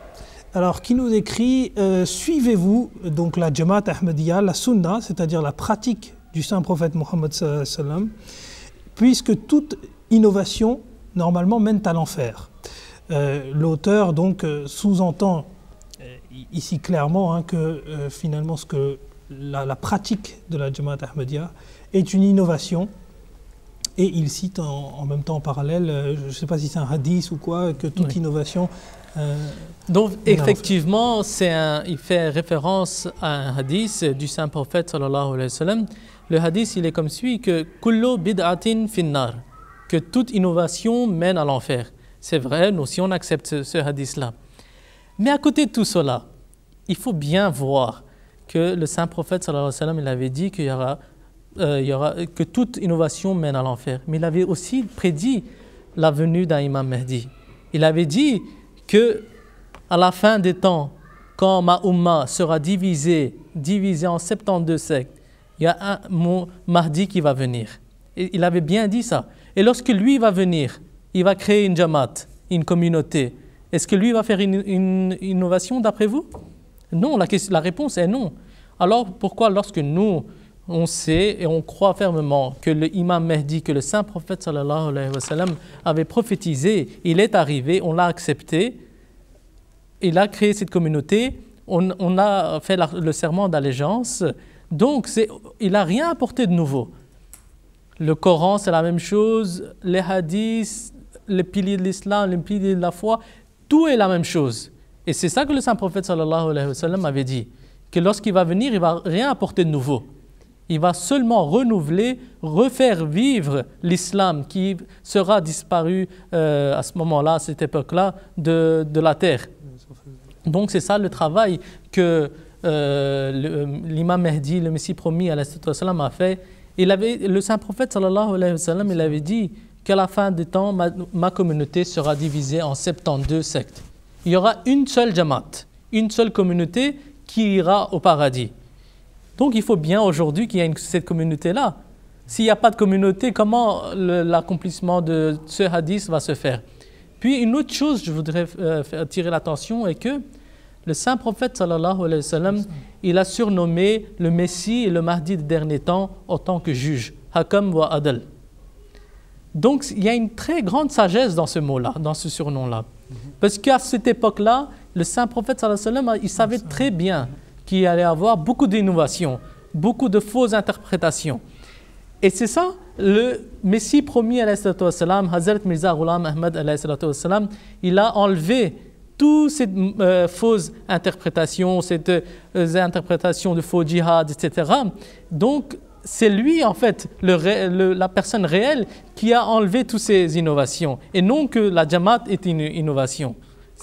Alors, qui nous écrit suivez-vous donc la Jamaat Ahmadiyya, la Sunna, c'est-à-dire la pratique du saint prophète Mohammed sallam, puisque toute innovation normalement mène à l'enfer. L'auteur donc sous-entend ici clairement que finalement la pratique de la Jamaat Ahmadiyya est une innovation, et il cite en même temps en parallèle, je ne sais pas si c'est un hadith ou quoi, que toute innovation... Donc effectivement, il fait référence à un hadith du saint prophète sallallahu alayhi wa sallam. Le hadith, il est comme suit, que « Kullu bid'atin finnar », que toute innovation mène à l'enfer. C'est vrai, nous aussi on accepte ce hadith-là. Mais à côté de tout cela, il faut bien voir que le saint prophète sallallahu alayhi wa sallam, il avait dit que toute innovation mène à l'enfer. Mais il avait aussi prédit la venue d'un imam Mahdi. Il avait dit que à la fin des temps, quand ma umma sera divisée en 72 sectes, il y a mon Mahdi qui va venir. Et il avait bien dit ça. Et lorsque lui va venir, il va créer une jamaat, une communauté. Est-ce que lui va faire une innovation d'après vous? Non, la réponse est non. Alors pourquoi lorsque nous, on sait et on croit fermement que le imam Mahdi, que le saint prophète sallallahu alayhi wa sallam avait prophétisé, il est arrivé, on l'a accepté, il a créé cette communauté, on a fait le serment d'allégeance, donc il n'a rien apporté de nouveau. Le Coran, c'est la même chose, les hadiths, les piliers de l'islam, les piliers de la foi, tout est la même chose. Et c'est ça que le saint prophète sallallahu alayhi wa sallam avait dit, que lorsqu'il va venir, il ne va rien apporter de nouveau. Il va seulement renouveler, refaire vivre l'islam qui sera disparu à ce moment-là, à cette époque-là, de la terre. Donc c'est ça le travail que l'imam Mahdi, le Messie promis, a fait. Le saint prophète sallallahu alayhi wa sallam, il avait dit qu'à la fin du temps, ma communauté sera divisée en 72 sectes. Il y aura une seule jamaat, une seule communauté qui ira au paradis. Donc il faut bien aujourd'hui qu'il y ait cette communauté-là. S'il n'y a pas de communauté, comment l'accomplissement de ce hadith va se faire? Puis une autre chose, je voudrais attirer l'attention, est que le saint prophète sallallahu alayhi wa sallam, il a surnommé le Messie et le Mahdi des derniers temps en tant que juge, Hakam wa Adal. Donc il y a une très grande sagesse dans ce mot-là, dans ce surnom-là. Parce qu'à cette époque-là, le saint prophète sallallahu alayhi wa sallam, il savait très bien qu'il allait avoir beaucoup d'innovations, beaucoup de fausses interprétations. Et c'est ça, le Messie promis, Hazrat Mirza Ghulam Ahmad, il a enlevé toutes ces fausses interprétations, cette interprétation de faux djihad, etc. Donc, c'est lui, en fait, la personne réelle qui a enlevé toutes ces innovations. Et non que la Jamaat est une innovation.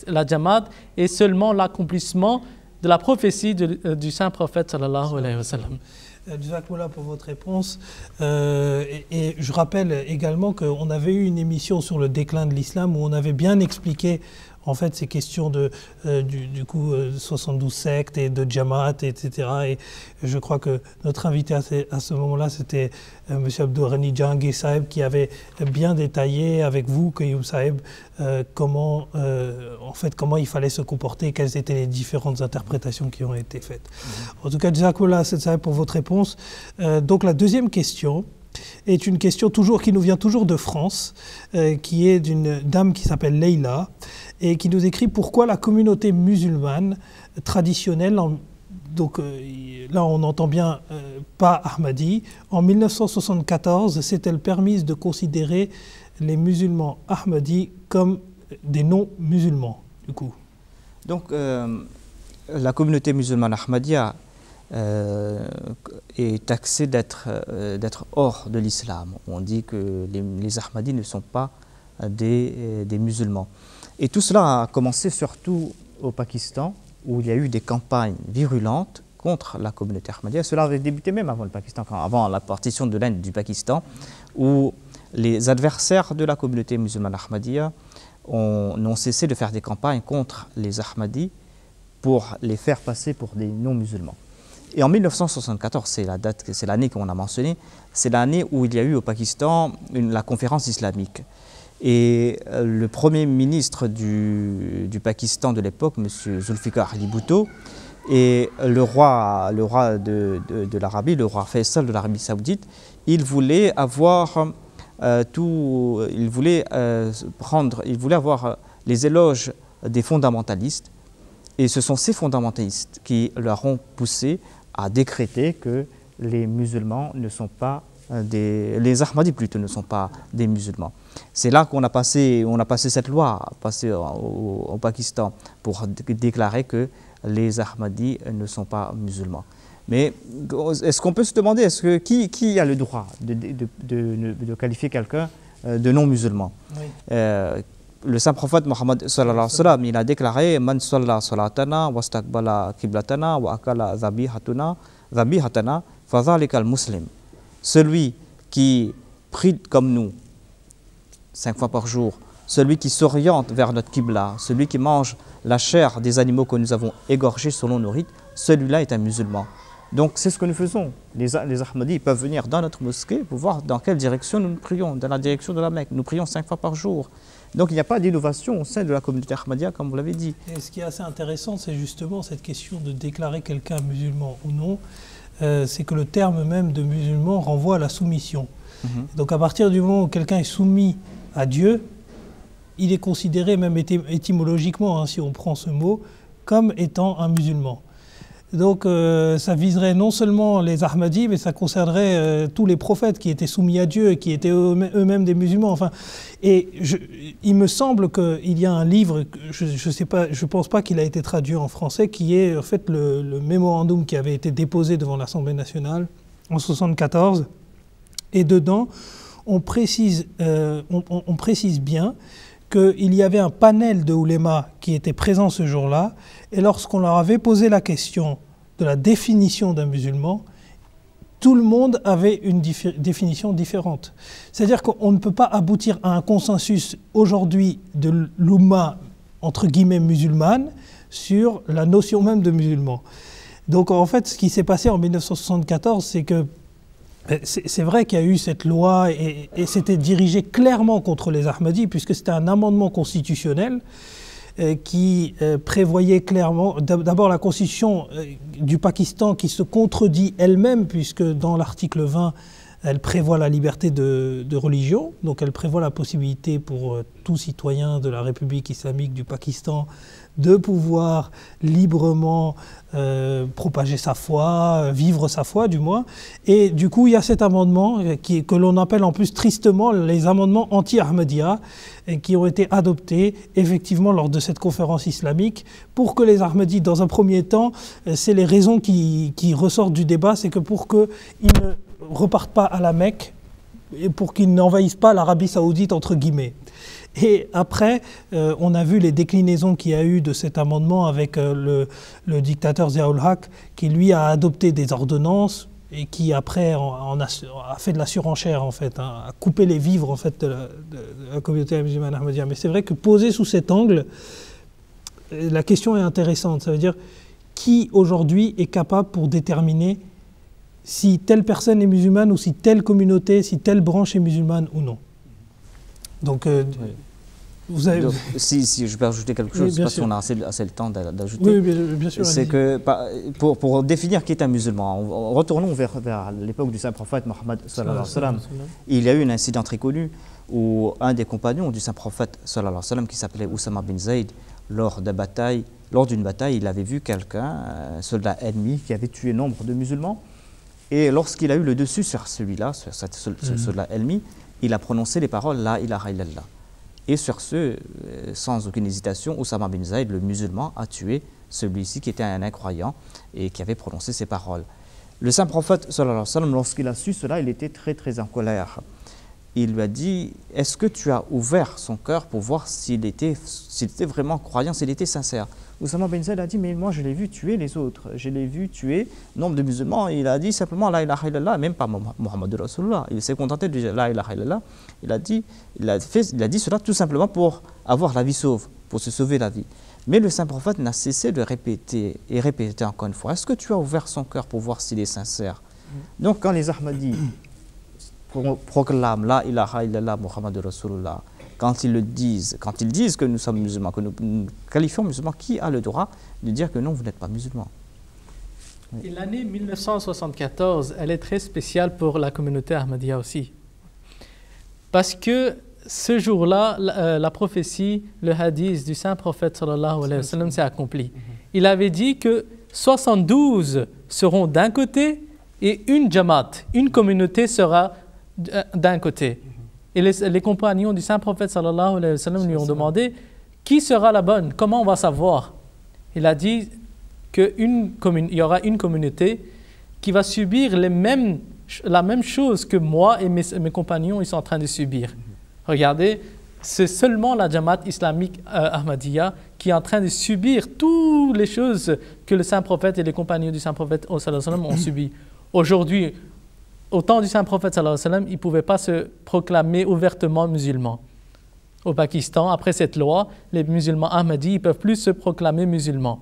La Jamaat est seulement l'accomplissement de la prophétie du saint prophète sallallahu alayhi wa sallam. Jazakallah pour votre réponse. Et je rappelle également qu'on avait eu une émission sur le déclin de l'islam où on avait bien expliqué en fait ces questions du coup 72 sectes et de Jamaat, etc. Et je crois que notre invité à ce moment-là, c'était M. Abdourani Jahangir Saheb qui avait bien détaillé avec vous, Qayyum Saheb, comment il fallait se comporter, quelles étaient les différentes interprétations qui ont été faites. En tout cas, Jazakallah Saheb pour votre réponse. Donc la deuxième question est une question qui nous vient toujours de France, qui est d'une dame qui s'appelle Leïla et qui nous écrit pourquoi la communauté musulmane traditionnelle, donc là on entend bien pas Ahmadi, en 1974 s'est-elle permise de considérer les musulmans Ahmadis comme des non-musulmans du coup? Donc la communauté musulmane Ahmadiyya est taxée d'être hors de l'islam. On dit que les Ahmadis ne sont pas des musulmans. Et tout cela a commencé surtout au Pakistan, où il y a eu des campagnes virulentes contre la communauté Ahmadiyya. Cela avait débuté même avant le Pakistan, avant la partition de l'Inde du Pakistan, où les adversaires de la communauté musulmane Ahmadiyya n'ont cessé de faire des campagnes contre les Ahmadis pour les faire passer pour des non-musulmans. Et en 1974, c'est l'année qu'on a mentionnée, c'est l'année où il y a eu au Pakistan la conférence islamique. Et le premier ministre du Pakistan de l'époque, M. Zulfikar Ali Bhutto, et le roi de l'Arabie, le roi Faisal de l'Arabie Saoudite, il voulait avoir les éloges des fondamentalistes. Et ce sont ces fondamentalistes qui leur ont poussé à décréter que les musulmans ne sont pas les Ahmadis plutôt ne sont pas des musulmans. C'est là qu'on a passé cette loi au Pakistan pour déclarer que les Ahmadis ne sont pas musulmans. Mais est-ce qu'on peut se demander, qui a le droit de qualifier quelqu'un de non-musulman? Oui. Le saint prophète Mohammed sallallahu alayhi wa sallam, il a déclaré Man salla salatana wastaqbala qiblatana wa akala zabihatana fadhalika al-muslim. Celui qui prie comme nous 5 fois par jour, celui qui s'oriente vers notre qibla, celui qui mange la chair des animaux que nous avons égorgés selon nos rites, celui-là est un musulman. Donc c'est ce que nous faisons. Les Ahmadis peuvent venir dans notre mosquée pour voir dans quelle direction nous prions, dans la direction de la Mecque. Nous prions 5 fois par jour. Donc il n'y a pas d'innovation au sein de la communauté Ahmadiyya, comme vous l'avez dit. Et ce qui est assez intéressant, c'est justement cette question de déclarer quelqu'un musulman ou non. C'est que le terme même de musulman renvoie à la soumission. Donc à partir du moment où quelqu'un est soumis à Dieu, il est considéré même étymologiquement, si on prend ce mot, comme étant un musulman. Donc ça viserait non seulement les Ahmadis, mais ça concernerait tous les prophètes qui étaient soumis à Dieu et qui étaient eux-mêmes des musulmans. Enfin, et il me semble qu'il y a un livre, je pense pas qu'il a été traduit en français, qui est en fait le mémorandum qui avait été déposé devant l'Assemblée nationale en 1974. Et dedans, on précise bien qu'il y avait un panel de oulémas qui était présent ce jour-là, et lorsqu'on leur avait posé la question de la définition d'un musulman, tout le monde avait une définition différente. C'est-à-dire qu'on ne peut pas aboutir à un consensus aujourd'hui de l'oumma, entre guillemets, musulmane, sur la notion même de musulman. Donc en fait, ce qui s'est passé en 1974, c'est que c'est vrai qu'il y a eu cette loi et c'était dirigé clairement contre les Ahmadis, puisque c'était un amendement constitutionnel qui prévoyait clairement, d'abord la constitution du Pakistan qui se contredit elle-même, puisque dans l'article 20, elle prévoit la liberté de religion, donc elle prévoit la possibilité pour tout citoyen de la République islamique du Pakistan de pouvoir librement propager sa foi, vivre sa foi du moins. Et du coup, il y a cet amendement que l'on appelle en plus tristement les amendements anti-Ahmadiyya, qui ont été adoptés effectivement lors de cette conférence islamique pour que les Ahmadis, dans un premier temps, c'est les raisons qui ressortent du débat, c'est que pour qu'ils ne repartent pas à la Mecque et pour qu'ils n'envahissent pas l'Arabie saoudite entre guillemets. Et après, on a vu les déclinaisons qu'il y a eu de cet amendement avec le dictateur Zia-ul Haq qui lui a adopté des ordonnances et qui après a fait de la surenchère en fait, hein, a coupé les vivres en fait de la communauté musulmane ahmadiyya. Mais c'est vrai que posé sous cet angle, la question est intéressante. Ça veut dire qui aujourd'hui est capable pour déterminer si telle personne est musulmane ou si telle communauté, si telle branche est musulmane ou non. Donc, oui. vous avez... Donc, si je peux ajouter quelque chose, oui, parce qu'on a assez le temps d'ajouter. Oui, bien sûr. C'est que pour définir qui est un musulman, retournons vers l'époque du saint prophète Mohammed sallallahu alayhi wa sallam. Il y a eu un incident très connu où un des compagnons du saint prophète sallallahu alayhi wa sallam, qui s'appelait Oussama bin Zayd, lors d'une bataille, il avait vu quelqu'un, un soldat ennemi, qui avait tué nombre de musulmans. Et lorsqu'il a eu le dessus sur celui-là, sur ce soldat ennemi, il a prononcé les paroles La ilaha illallah. Et sur ce, sans aucune hésitation, Oussama bin Zayd, le musulman, a tué celui-ci qui était un incroyant et qui avait prononcé ces paroles. Le saint prophète, sallallahu alayhi wa sallam, lorsqu'il a su cela, il était très très en colère. Il lui a dit, est-ce que tu as ouvert son cœur pour voir s'il était vraiment croyant, s'il était sincère? Oussama bin Zayd a dit, mais moi je l'ai vu tuer les autres, je l'ai vu tuer nombre de musulmans. Il a dit simplement La ilaha illallah, même pas Muhammad Rasulullah. Il s'est contenté de dire La ilaha illallah. Il a dit cela tout simplement pour avoir la vie sauve, pour se sauver la vie. Mais le saint prophète n'a cessé de répéter et répéter encore une fois, est-ce que tu as ouvert son cœur pour voir s'il est sincère? Donc quand les Ahmadis proclament La ilaha illallah Muhammad Rasulullah, quand ils disent que nous sommes musulmans, que nous qualifions musulmans, qui a le droit de dire que non, vous n'êtes pas musulmans? Oui. Et l'année 1974, elle est très spéciale pour la communauté Ahmadiyya aussi. Parce que ce jour-là, la prophétie, le hadith du saint prophète sallallahu alayhi wa sallam s'est accompli. Il avait dit que 72 seront d'un côté et une jamaat, une communauté sera d'un côté. Et les compagnons du saint prophète sallallahu alayhi wa sallam lui ont demandé qui sera la bonne, comment on va savoir? Il a dit qu'il y aura une communauté qui va subir la même chose que moi et mes compagnons ils sont en train de subir. Regardez, c'est seulement la Jamaat islamique Ahmadiyya qui est en train de subir toutes les choses que le saint prophète et les compagnons du saint prophète sallallahu alayhi wa sallam ont subies. Aujourd'hui, au temps du saint prophète sallallahu alayhi wa sallam, ils ne pouvaient pas se proclamer ouvertement musulmans. Au Pakistan, après cette loi, les musulmans ahmadis ne peuvent plus se proclamer musulmans.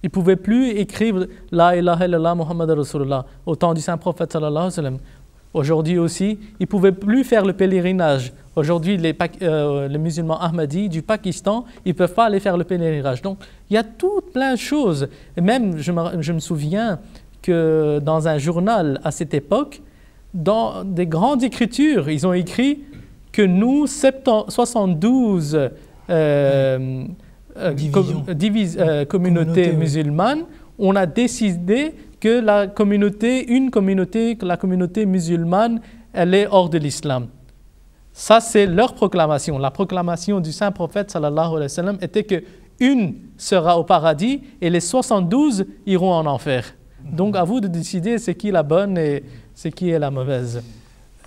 Ils ne pouvaient plus écrire La ilaha illallah Muhammad Rasulullah au temps du saint prophète sallallahu alayhi wa sallam. Aujourd'hui aussi, ils ne pouvaient plus faire le pèlerinage. Aujourd'hui, les musulmans ahmadis du Pakistan, ils ne peuvent pas aller faire le pèlerinage. Donc, il y a tout plein de choses. Et même, je me souviens que dans un journal à cette époque, dans des grandes écritures, ils ont écrit que nous, 72 communautés musulmanes, on a décidé que la communauté musulmane, elle est hors de l'islam. Ça, c'est leur proclamation. La proclamation du saint prophète, sallallahu alayhi wa sallam, était qu'une sera au paradis et les 72 iront en enfer. Donc, à vous de décider c'est qui la bonne et C'est qui est la mauvaise.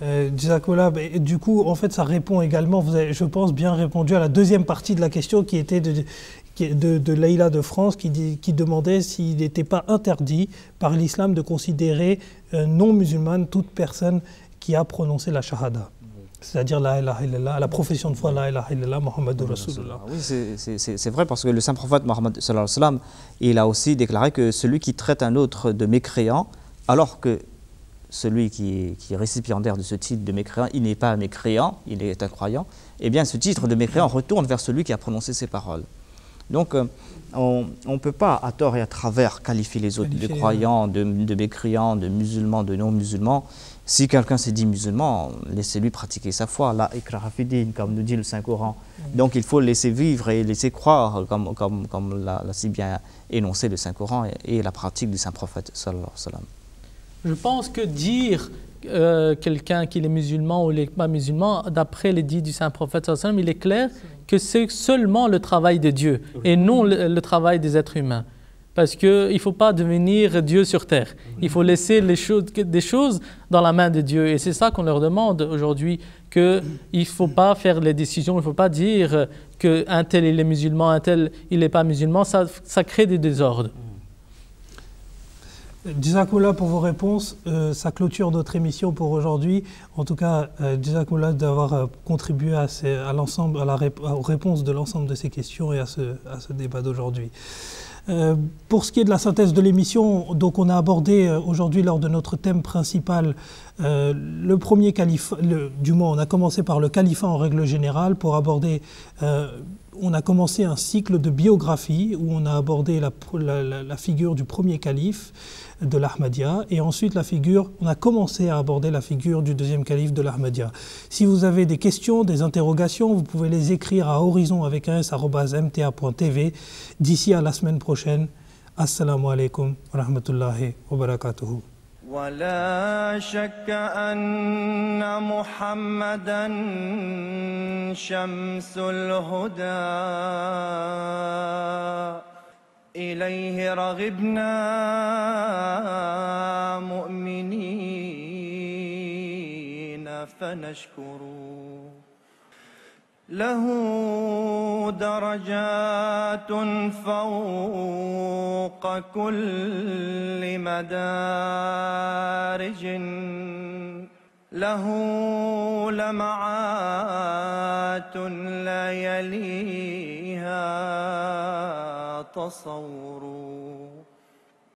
Jazakallah, du coup, en fait, ça répond également, vous avez, je pense, bien répondu à la deuxième partie de la question qui était de Leïla de France, qui demandait s'il n'était pas interdit par l'islam de considérer non musulmane toute personne qui a prononcé la shahada. C'est-à-dire la ilaha illallah, la profession de foi la ilaha illallah, Muhammadur Rasulullah. Oui, c'est vrai parce que le saint prophète Mohammed sallallahu alayhi wa sallam, il a aussi déclaré que celui qui traite un autre de mécréant, alors que celui qui est récipiendaire de ce titre de mécréant, il n'est pas un mécréant, il est un croyant, eh bien ce titre de mécréant retourne vers celui qui a prononcé ces paroles. Donc on ne peut pas à tort et à travers qualifier les autres de croyants, de mécréants, de musulmans, de non-musulmans. Si quelqu'un s'est dit musulman, laissez-lui pratiquer sa foi, la ikraha fi din, comme nous dit le Saint-Coran. Donc il faut laisser vivre et laisser croire, comme l'a si bien énoncé le Saint-Coran et la pratique du Saint-Prophète sallallahu alayhi wa sallam. Je pense que dire quelqu'un qu'il est musulman ou il n'est pas musulman, d'après les dits du Saint-Prophète, il est clair que c'est seulement le travail de Dieu et non le travail des êtres humains. Parce qu'il ne faut pas devenir Dieu sur terre. Il faut laisser des choses dans la main de Dieu. Et c'est ça qu'on leur demande aujourd'hui, qu'il ne faut pas faire les décisions, il ne faut pas dire qu'un tel il est musulman, un tel il n'est pas musulman, ça crée des désordres. Jazakallah pour vos réponses, ça clôture notre émission pour aujourd'hui. En tout cas, Jazakallah d'avoir contribué aux réponses de l'ensemble de ces questions et à ce débat d'aujourd'hui. Pour ce qui est de la synthèse de l'émission, donc on a abordé aujourd'hui lors de notre thème principal le premier califat, du moins on a commencé par le califat en règle générale pour aborder, on a commencé un cycle de biographie où on a abordé la figure du premier calife de l'Ahmadiyya et ensuite on a commencé à aborder la figure du deuxième calife de l'Ahmadiyya. Si vous avez des questions, des interrogations, vous pouvez les écrire à horizon@mta.tv. D'ici à la semaine prochaine, assalamu alaikum wa rahmatullahi wa barakatuhu. ولا شك أن محمدا شمس الهدى إليه رغبنا مؤمنين فنشكر له درجات فوق كل مدارج له لمعات لا يليها تصور